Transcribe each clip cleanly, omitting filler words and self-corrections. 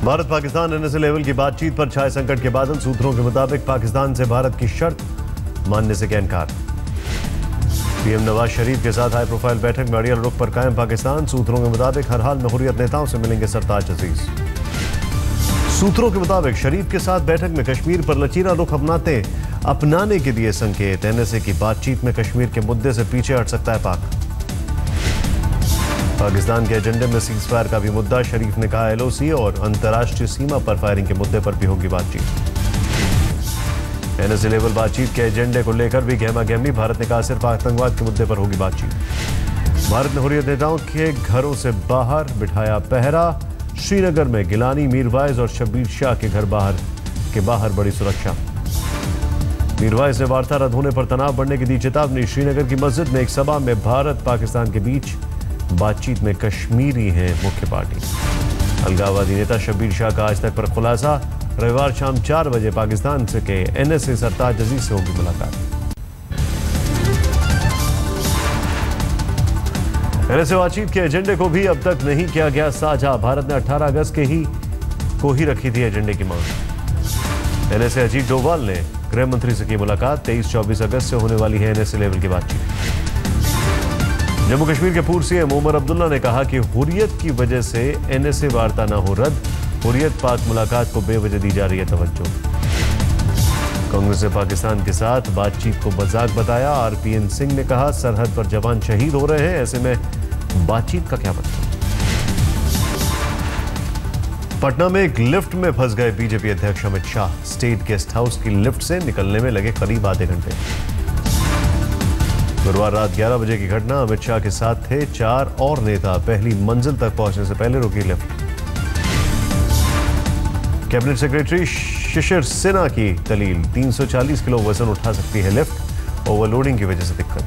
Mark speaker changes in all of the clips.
Speaker 1: Bharat Pakistan NSA level की बातचीत पर छाए संकट के बादल। सूत्रों के मुताबिक पाकिस्तान से भारत की शर्त मानने से किया इनकार। पीएम नवाज शरीफ के साथ हाई प्रोफाइल बैठक में अड़ियल रुख पर कायम पाकिस्तान। सूत्रों के मुताबिक हर हाल में हुर्रियत नेताओं से मिलेंगे सरताज अजीज। सूत्रों के मुताबिक शरीफ के साथ बैठक में कश्मीर पर लचीला रुख अपनाने के दिए संकेत। एनएसए की बातचीत में कश्मीर के मुद्दे से पीछे हट सकता है पाक। पाकिस्तान के एजेंडे में सीज फायर का भी मुद्दा। शरीफ ने कहा एलओसी और अंतर्राष्ट्रीय सीमा पर फायरिंग के मुद्दे पर भी होगी बातचीत। एनएसए लेवल बातचीत के एजेंडे को लेकर भी गहमा गहमी। भारत ने कहा सिर्फ आतंकवाद के मुद्दे पर होगी बातचीत। भारत ने हुर्रियत नेताओं के घरों से बाहर बिठाया पहरा। श्रीनगर में गिलानी, मीरवाइज और शब्बीर शाह के घर के बाहर बड़ी सुरक्षा। मीरवाइज ने वार्ता रद्द होने पर तनाव बढ़ने की दी चेतावनी। श्रीनगर की मस्जिद में एक सभा में भारत पाकिस्तान के बीच बातचीत में कश्मीरी हैं मुख्य पार्टी। अलगाववादी नेता शब्बीर शाह का आज तक पर खुलासा। रविवार शाम 4 बजे पाकिस्तान से के एनएसए सरताज अजीज से होगी मुलाकात। एनएसए बातचीत के एजेंडे को भी अब तक नहीं किया गया साझा। भारत ने 18 अगस्त को ही रखी थी एजेंडे की मांग। एनएसए अजीत डोभाल ने गृह मंत्री से की मुलाकात। 23-24 अगस्त से होने वाली है एनएसए लेवल की बातचीत। जम्मू कश्मीर के पूर्व सीएम उमर अब्दुल्ला ने कहा कि हुर्रियत की वजह से एनएसए वार्ता न हो रद्द। हुर्रियत पाक मुलाकात को बेवजह दी जा रही है तवज्जो। कांग्रेस ने पाकिस्तान के साथ बातचीत को मजाक बताया। आरपीएन सिंह ने कहा सरहद पर जवान शहीद हो रहे हैं, ऐसे में बातचीत का क्या मतलब। पटना में एक लिफ्ट में फंस गए बीजेपी अध्यक्ष Amit Shah. State guest house की लिफ्ट से निकलने में लगे करीब आधे घंटे। गुरुवार रात 11 बजे की घटना। अमित शाह के साथ थे 4 और नेता। पहली मंजिल तक पहुंचने से पहले रुकी lift. Cabinet secretary Shishir Sinha की दलील। 340 किलो वजन उठा सकती है लिफ्ट, ओवरलोडिंग की वजह से दिक्कत।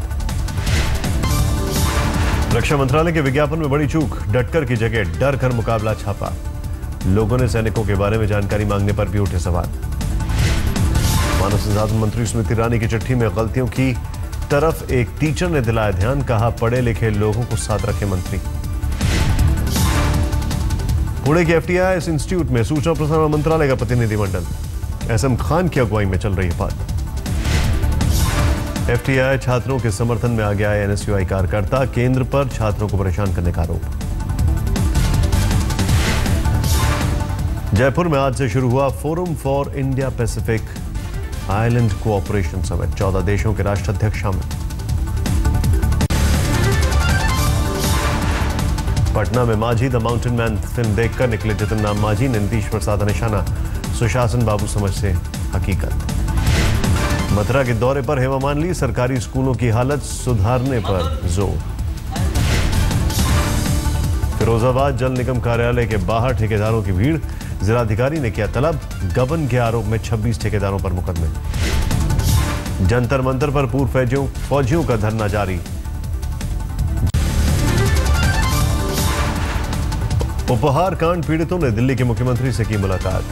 Speaker 1: रक्षा मंत्रालय के विज्ञापन में बड़ी चूक। डटकर की जगह डर कर मुकाबला छापा। लोगों ने सैनिकों के बारे में जानकारी मांगने पर भी उठे सवाल। मानव संसाधन मंत्री स्मृति ईरानी की चिट्ठी में गलतियों की तरफ एक टीचर ने दिलाया ध्यान। कहा पढ़े लिखे लोगों को साथ रखे मंत्री। पुणे के एफटीआई इंस्टीट्यूट में सूचना प्रसारण मंत्रालय का प्रतिनिधिमंडल। एसएम खान की अगुवाई में चल रही है बात। एफटीआई छात्रों के समर्थन में आ गया है एनएसयूआई कार्यकर्ता। केंद्र पर छात्रों को परेशान करने का आरोप। जयपुर में आज से शुरू हुआ forum for India Pacific island cooperation summit. 14 देशों के राष्ट्राध्यक्ष शामिल। पटना में माझी द माउंटेन मैन फिल्म देखकर निकले जितिन राम माझी ने नीतीश पर साधा निशाना। सुशासन बाबू समझ से हकीकत। मथुरा के दौरे पर हेमा मालिनी। सरकारी स्कूलों की हालत सुधारने पर जोर। फिरोजाबाद जल निगम कार्यालय के बाहर ठेकेदारों की भीड़। जिलाधिकारी ने किया तलब। गबन के आरोप में 26 ठेकेदारों पर मुकदमे। जंतर मंतर पर पूर्व फौजियों का धरना जारी। उपहार कांड पीड़ितों ने दिल्ली के मुख्यमंत्री से की मुलाकात।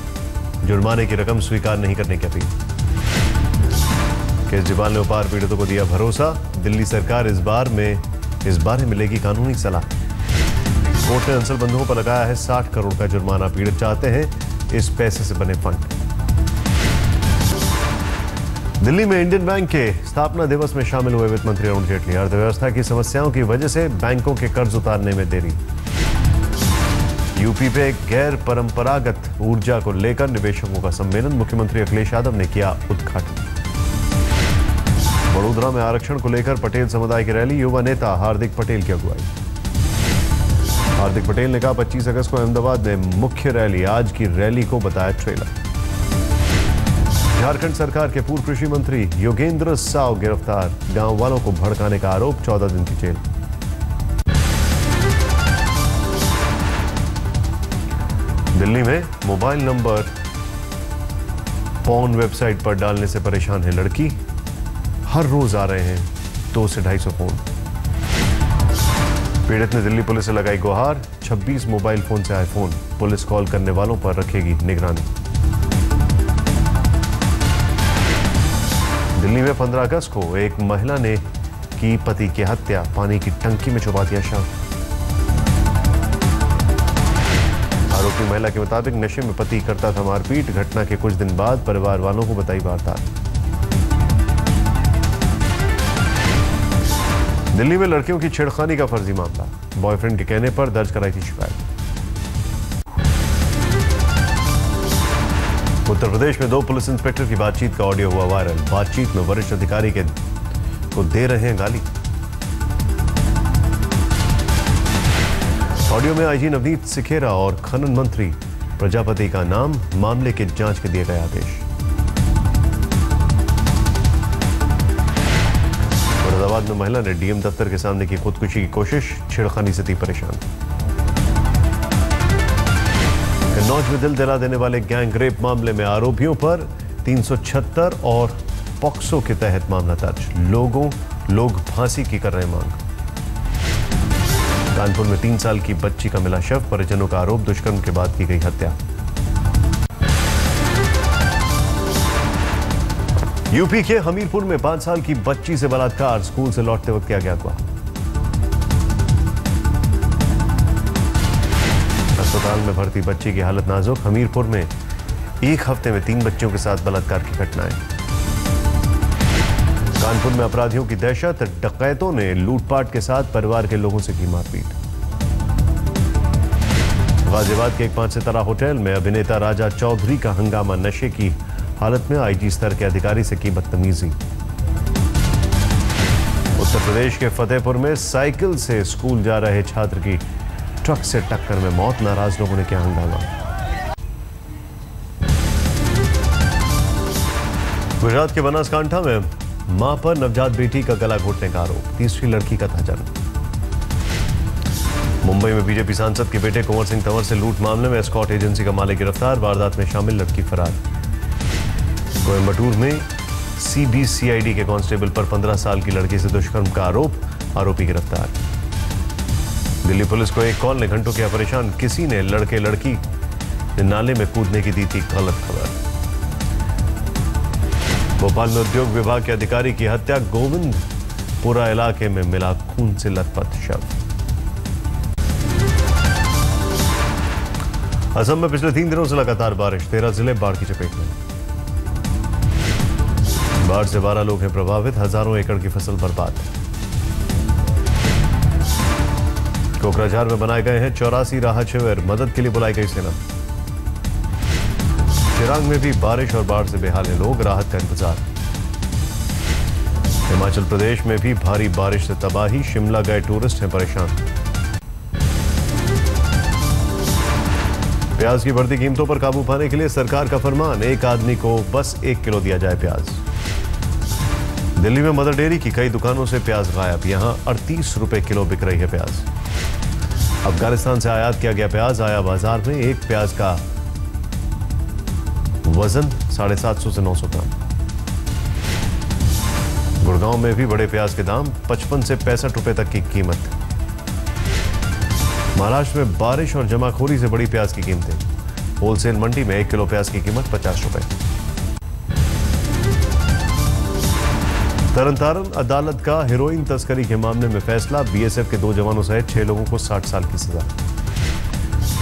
Speaker 1: जुर्माने की रकम स्वीकार नहीं करने की अपील। केजरीवाल ने उपहार पीड़ितों को दिया भरोसा। दिल्ली सरकार इस बारे मिलेगी कानूनी सलाह। कोर्ट ने अंसल बंधुओं पर लगाया है 60 करोड़ का जुर्माना। पीड़ित चाहते हैं इस पैसे से बने फंड। दिल्ली में इंडियन बैंक के स्थापना दिवस में शामिल हुए वित्त मंत्री अरुण जेटली। अर्थव्यवस्था की समस्याओं की वजह से बैंकों के कर्ज उतारने में देरी। यूपी पे गैर परंपरागत ऊर्जा को लेकर निवेशकों का सम्मेलन। मुख्यमंत्री अखिलेश यादव ने किया उद्घाटन। वडोदरा में आरक्षण को लेकर पटेल समुदाय की रैली। युवा नेता हार्दिक पटेल की अगुवाई। हार्दिक पटेल ने कहा 25 अगस्त को अहमदाबाद में मुख्य रैली। आज की रैली को बताया ट्रेलर। झारखंड सरकार के पूर्व कृषि मंत्री योगेंद्र साव गिरफ्तार। गांव वालों को भड़काने का आरोप। 14 दिन की जेल। दिल्ली में मोबाइल नंबर पॉर्न वेबसाइट पर डालने से परेशान है लड़की। हर रोज आ रहे हैं 200 से 250 फोन। पीड़ित ने दिल्ली पुलिस से लगाई गुहार। 26 मोबाइल फोन से आए फोन। पुलिस कॉल करने वालों पर रखेगी निगरानी। दिल्ली में 15 अगस्त को एक महिला ने की पति की हत्या। पानी की टंकी में छुपा दिया शव। आरोपी महिला के मुताबिक नशे में पति करता था मारपीट। घटना के कुछ दिन बाद परिवार वालों को बताई वारदात। दिल्ली में लड़कियों की छेड़खानी का फर्जी मामला, बॉयफ्रेंड के कहने पर दर्ज कराई थी शिकायत। उत्तर प्रदेश में 2 पुलिस इंस्पेक्टर की बातचीत का ऑडियो हुआ वायरल। बातचीत में वरिष्ठ अधिकारी को दे रहे हैं गाली। ऑडियो में आईजी नवनीत सिखेरा और खनन मंत्री प्रजापति का नाम। मामले की जांच के दिए गए आदेश। फरीदाबाद में महिला ने डीएम दफ्तर के सामने की खुदकुशी की कोशिश, छेड़खानी से थी परेशान। कन्नौज में दिल दिला देने वाले गैंग रेप मामले में आरोपियों पर 376 और पॉक्सो के तहत मामला दर्ज। लोग फांसी की कर रहे मांग। कानपुर में 3 साल की बच्ची का मिला शव, परिजनों का आरोप दुष्कर्म के बाद की गई हत्या। यूपी के हमीरपुर में 5 साल की बच्ची से बलात्कार, स्कूल से लौटते वक्त किया गया अगवा। अस्पताल में भर्ती बच्ची की हालत नाजुक। हमीरपुर में एक हफ्ते में 3 बच्चों के साथ बलात्कार की घटनाएं। कानपुर में अपराधियों की दहशत, डकैतों ने लूटपाट के साथ परिवार के लोगों से की मारपीट। गाजियाबाद के एक 5 सितारा होटल में अभिनेता राजा चौधरी का हंगामा, नशे की हालत में आईजी स्तर के अधिकारी से की बदतमीजी। उत्तर प्रदेश के फतेहपुर में साइकिल से स्कूल जा रहे छात्र की ट्रक से टक्कर में मौत, नाराज लोगों ने किया हंगामा। गुजरात के बनासकांठा में मां पर नवजात बेटी का गला घोटने का आरोप, तीसरी लड़की का था जन्म। मुंबई में बीजेपी सांसद के बेटे कुंवर सिंह तंवर से लूट मामले में एस्कॉर्ट एजेंसी का मालिक गिरफ्तार, वारदात में शामिल लड़की फरार। कोयंबटूर में सीबीसीआईडी के कांस्टेबल पर 15 साल की लड़की से दुष्कर्म का आरोप, आरोपी गिरफ्तार। दिल्ली पुलिस को एक कॉल ने घंटों किया परेशान, किसी ने लड़के लड़की ने नाले में कूदने की दी थी गलत खबर। भोपाल में उद्योग विभाग के अधिकारी की हत्या, गोविंदपुरा इलाके में मिला खून से लथपथ शव। असम में पिछले 3 दिनों से लगातार बारिश, 13 जिले बाढ़ की चपेट में। बाढ़ से 12 लोग हैं प्रभावित, हजारों एकड़ की फसल बर्बाद। कोकराझार में बनाए गए हैं 84 राहत शिविर, मदद के लिए बुलाई गई सेना। चिरांग में भी बारिश और बाढ़ से बेहाल हैं लोग, राहत का इंतजार। हिमाचल प्रदेश में भी भारी बारिश से तबाही, शिमला गए टूरिस्ट हैं परेशान। प्याज की बढ़ती कीमतों पर काबू पाने के लिए सरकार का फरमान, एक आदमी को बस 1 किलो दिया जाए प्याज। दिल्ली में मदर डेयरी की कई दुकानों से प्याज गायब, यहां 38 रुपए किलो बिक रही है प्याज। अफगानिस्तान से आयात किया गया प्याज आया बाजार में, एक प्याज का वजन 750 से 900 ग्राम। गुड़गांव में भी बड़े प्याज के दाम, 55 से 65 रुपए तक की कीमत। महाराष्ट्र में बारिश और जमाखोरी से बड़ी प्याज की कीमतें, होलसेल मंडी में 1 किलो प्याज की कीमत 50 रुपए। तरनतारन अदालत का हेरोइन तस्करी के मामले में फैसला, बीएसएफ के 2 जवानों सहित 6 लोगों को 60 साल की सजा।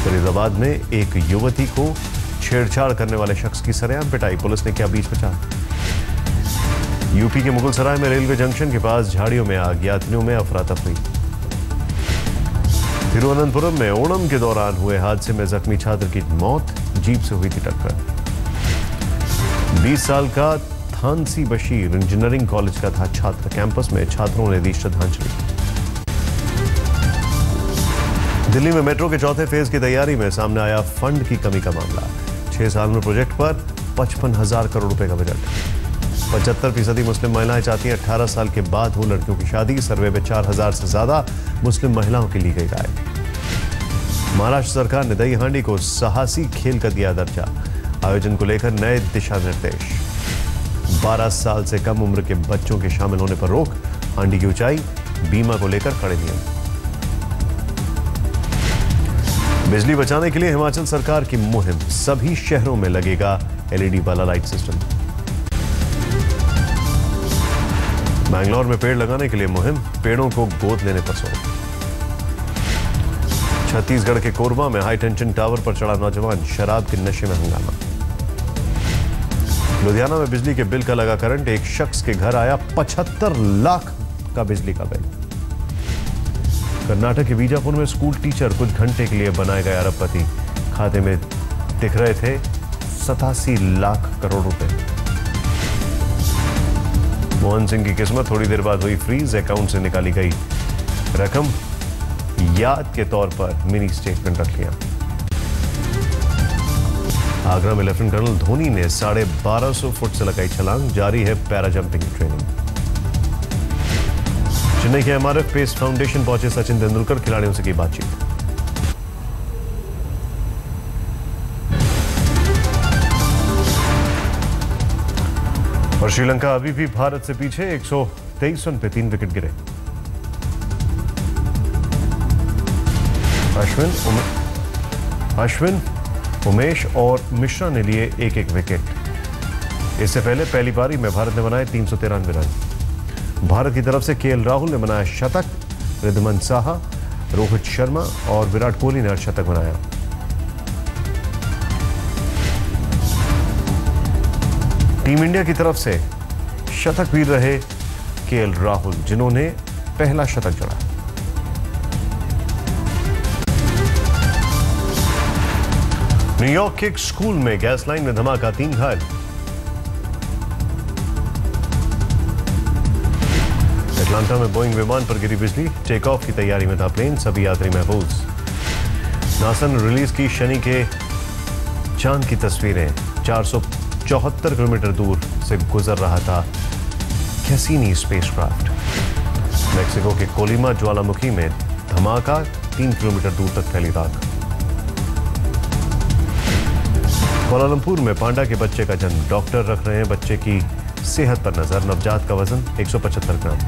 Speaker 1: फरीदाबाद में एक युवती को छेड़छाड़ करने वाले शख्स की सरेआम पिटाई, पुलिस ने किया बीच बचाव। यूपी के मुगलसराय में रेलवे जंक्शन के पास झाड़ियों में आग, यात्रियों में अफरा तफरी। तिरुवनंतपुरम में ओणम के दौरान हुए हादसे में जख्मी छात्र की मौत, जीप से हुई थी टक्कर। 20 साल का थानसी बशीर इंजीनियरिंग कॉलेज का था छात्र, कैंपस में छात्रों ने दी श्रद्धांजलि। दिल्ली में मेट्रो के 4थे फेज की तैयारी में सामने आया फंड की कमी का मामला। 6 साल में प्रोजेक्ट पर 55,000 करोड़ रुपए का बजट। 75% मुस्लिम महिलाएं चाहती हैं 18 साल के बाद हो लड़कियों की शादी, सर्वे में 4,000 से ज्यादा मुस्लिम महिलाओं की ली गई राय। महाराष्ट्र सरकार ने दही हांडी को साहसी खेल का दिया दर्जा, आयोजन को लेकर नए दिशा निर्देश। 12 साल से कम उम्र के बच्चों के शामिल होने पर रोक, हांडी की ऊंचाई, बीमा को लेकर कड़े नियम। बिजली बचाने के लिए हिमाचल सरकार की मुहिम, सभी शहरों में लगेगा एलईडी वाला लाइट सिस्टम। बैंगलोर में पेड़ लगाने के लिए मुहिम, पेड़ों को गोद लेने पर जोर। छत्तीसगढ़ के कोरबा में हाई टेंशन टावर पर चढ़ा नौजवान, शराब के नशे में हंगामा। लुधियाना में बिजली के बिल का लगा करंट, एक शख्स के घर आया 75 लाख का बिजली का बिल। कर्नाटक के बीजापुर में स्कूल टीचर कुछ घंटे के लिए बनाए गए अरबपति, खाते में दिख रहे थे 87 लाख करोड़ रुपए। मोहन सिंह की किस्मत थोड़ी देर बाद हुई फ्रीज, अकाउंट से निकाली गई रकम याद के तौर पर मिनी स्टेटमेंट रख लिया। आगरा में लेफ्टिनेंट कर्नल धोनी ने 1250 फुट से लगाई छलांग, जारी है पैरा जंपिंग की ट्रेनिंग। चेन्नई के एमआरएफ पेस फाउंडेशन पहुंचे सचिन तेंदुलकर, खिलाड़ियों से की बातचीत। और श्रीलंका अभी भी भारत से पीछे, 123 रन पे 3 विकेट गिरे। अश्विन, उमेश और मिश्रा ने लिए एक एक विकेट। इससे पहले पहली पारी में भारत ने बनाए 393 रन। भारत की तरफ से केएल राहुल ने बनाया शतक, रिद्धमन साहा, रोहित शर्मा और विराट कोहली ने अर्धशतक बनाया। टीम इंडिया की तरफ से शतक वीर रहे केएल राहुल, जिन्होंने पहला शतक जड़ा। न्यूयॉर्क के एक स्कूल में गैस लाइन में धमाका, 3 घायल। अटलांटा में बोइंग विमान पर गिरी बिजली, टेक ऑफ की तैयारी में था प्लेन, सभी यात्री महफूज। नासा ने रिलीज की शनि के चांद की तस्वीरें, 474 किलोमीटर दूर से गुजर रहा था कैसीनी स्पेसक्राफ्ट। मेक्सिको के कोलिमा ज्वालामुखी में धमाका, 3 किलोमीटर दूर तक फैली राख। कुआलालंपुर में पांडा के बच्चे का जन्म, डॉक्टर रख रहे हैं बच्चे की सेहत पर नजर, नवजात का वजन 175 ग्राम।